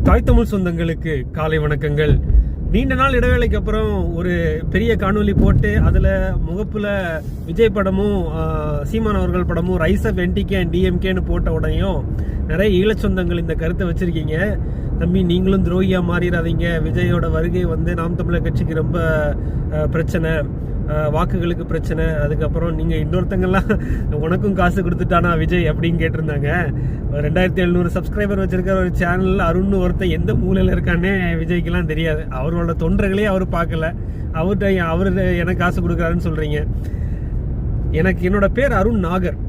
தாய் தமிழ் சொந்தங்களுக்கு காலை வணக்கங்கள். நீண்ட நாள் இடைவேளைக்கு அப்புறம் ஒரு பெரிய காணொலி போட்டு அதில் முகப்புல விஜய் படமும் சீமான் அவர்கள் படமும் ரைஸ் அப் என்டிகே அண்ட் டிஎம்கேன்னு போட்ட உடனேயும் நிறைய ஈழச் சொந்தங்கள் இந்த கருத்தை வச்சிருக்கீங்க. தம்பி, நீங்களும் துரோகியா மாறிடாதீங்க, விஜயோட வருகை நாம் தமிழர் கட்சிக்கு ரொம்ப பிரச்சனை, வாக்குகளுக்கு பிரச்சனை, அதுக்கப்புறம் நீங்கள் இன்னொருத்தங்கெல்லாம் உனக்கும் காசு கொடுத்துட்டானா விஜய் அப்படின்னு கேட்டிருந்தாங்க. 2700 சப்ஸ்கிரைபர் வச்சிருக்கிற ஒரு சேனல் அருண் ஒருத்தர் எந்த மூலையில் இருக்கானே விஜய்க்கெல்லாம் தெரியாது. அவரோட தொண்டர்களே அவர் பார்க்கல, அவர் எனக்கு காசு கொடுக்குறாருன்னு சொல்கிறீங்க. என்னோட பேர் அருண் நாகர்.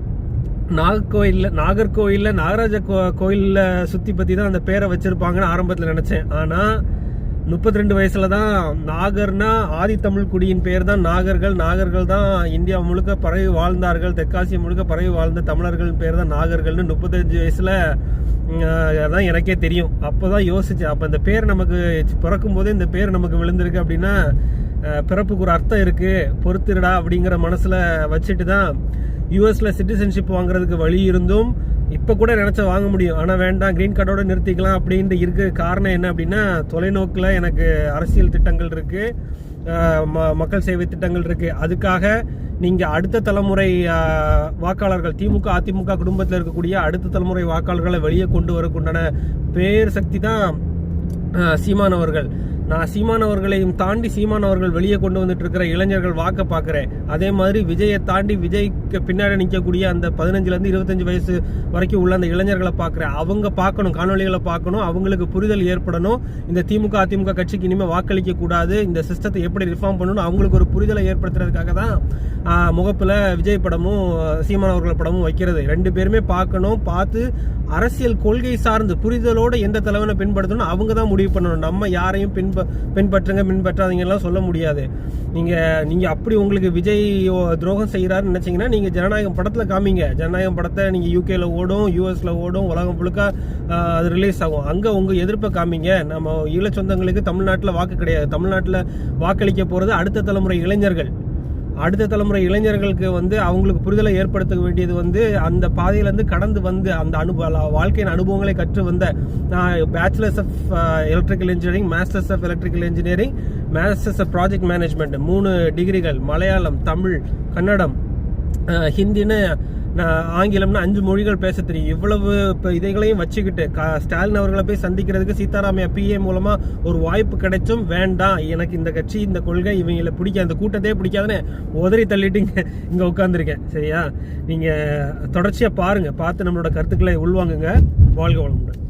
நாகர்கோயிலில் நாகராஜ கோயிலில் சுற்றி பற்றி தான் அந்த பேரை வச்சுருப்பாங்கன்னு ஆரம்பத்தில் நினச்சேன். ஆனால் 32 வயசுல தான் நாகர்னா ஆதி தமிழ் குடியின் பேர் தான் நாகர்கள் தான் இந்தியா முழுக்க பரவி வாழ்ந்தார்கள், தெற்காசிய முழுக்க பரவி வாழ்ந்த தமிழர்கள் பேர் தான் நாகர்கள்னு 35 வயசுல அதான் எனக்கே தெரியும். அப்போதான் யோசிச்சேன், அப்போ இந்த பேர் நமக்கு பிறக்கும் போதே இந்த பேர் நமக்கு விழுந்திருக்கு அப்படின்னா பிறப்புக்கு ஒரு அர்த்தம் இருக்கு, பொறுத்துடா அப்படிங்கிற மனசுல வச்சுட்டு தான் யூஎஸ்ல சிட்டிசன்ஷிப் வாங்குறதுக்கு வழி இருந்தும் இப்போ கூட நினச்சா வாங்க முடியும், ஆனால் வேண்டாம் கிரீன் கார்டோட நிறுத்திக்கலாம் அப்படின்ட்டு இருக்க காரணம் என்ன அப்படின்னா, தொலைநோக்கில் எனக்கு அரசியல் திட்டங்கள் இருக்குது, மக்கள் சேவை திட்டங்கள் இருக்குது. அதுக்காக நீங்கள் அடுத்த தலைமுறை வாக்காளர்கள், திமுக அதிமுக குடும்பத்தில் இருக்கக்கூடிய அடுத்த தலைமுறை வாக்காளர்களை வெளியே கொண்டு வரக்குண்டான பேர் சக்தி தான் சீமான் அவர்கள். நான் சீமான் அவர்களையும் தாண்டி சீமான் அவர்கள் வெளியே கொண்டு வந்துட்டு இருக்கிற இளைஞர்கள் வாக்க பார்க்குறேன். அதே மாதிரி விஜயை தாண்டி விஜய்க்கு பின்னாடி நிற்கக்கூடிய அந்த 15 to 25 வயசு வரைக்கும் உள்ள அந்த இளைஞர்களை பார்க்குறேன். அவங்க பார்க்கணும், காணொலிகளை பார்க்கணும், அவங்களுக்கு புரிதல் ஏற்படணும். இந்த திமுக அதிமுக கட்சிக்கு இனிமேல் வாக்களிக்க கூடாது, இந்த சிஸ்டத்தை எப்படி ரிஃபார்ம் பண்ணணும், அவங்களுக்கு ஒரு புரிதலை ஏற்படுத்துறதுக்காக தான் முகப்பில் விஜய் படமும் சீமான் அவர்கள் படமும் வைக்கிறது. 2 பேருமே பார்க்கணும், பார்த்து அரசியல் கொள்கை சார்ந்து புரிதலோடு எந்த தலைவனை பின்பற்றணும் அவங்க தான் முடிவு பண்ணணும். நம்ம யாரையும் பின்பற்றாதீங்கலாம் சொல்ல முடியாது. நீங்க அப்படி உங்களுக்கு விஜய் துரோகம் செய்யறாருன்னு நினைச்சீங்கன்னா நீங்க ஜனநாயகம் படத்துல காமிங்க. ஜனநாயகம் படத்தை நீங்க யூகேல ஓடும், யூஎஸ்ல ஓடும், உலகம் முழுக்க அது ரிலீஸ் ஆகும். அங்க உங்க எதிர்ப்பை காமிங்க. நம்ம ஈழ சொந்தங்களுக்கு தமிழ்நாட்டில் வாக்கு கிடையாது. தமிழ்நாட்டில் வாக்களிக்க போறது அடுத்த தலைமுறை இளைஞர்கள். அடுத்த தலைமுறை இளைஞர்களுக்கு அவங்களுக்கு புரிதலை ஏற்படுத்த வேண்டியது அந்த பாதையிலேருந்து கடந்து அந்த வாழ்க்கையின் அனுபவங்களை கற்று வந்த நான் bachelors of electrical engineering, masters of electrical engineering, masters of project management, 3 டிகிரிகள், மலையாளம், தமிழ், கன்னடம், ஹிந்தின்னு ஆங்கிலம்னு 5 மொழிகள் பேச தெரியும். இவ்வளவு இதைகளையும் வச்சுக்கிட்டு ஸ்டாலின் அவர்களை போய் சந்திக்கிறதுக்கு சீதாராமையா PA மூலமா ஒரு வாய்ப்பு கிடைச்சும் வேண்டாம், எனக்கு இந்த கட்சி இந்த கொள்கை இவங்களை பிடிக்காது, இந்த கூட்டத்தையே பிடிக்காதுன்னு உதறி தள்ளிட்டு இங்க உட்காந்துருக்கேன். சரியா? நீங்க தொடர்ச்சியா பாருங்க, பார்த்து நம்மளோட கருத்துக்களை உள்வாங்குங்க. வாழ்க வளமுடன்.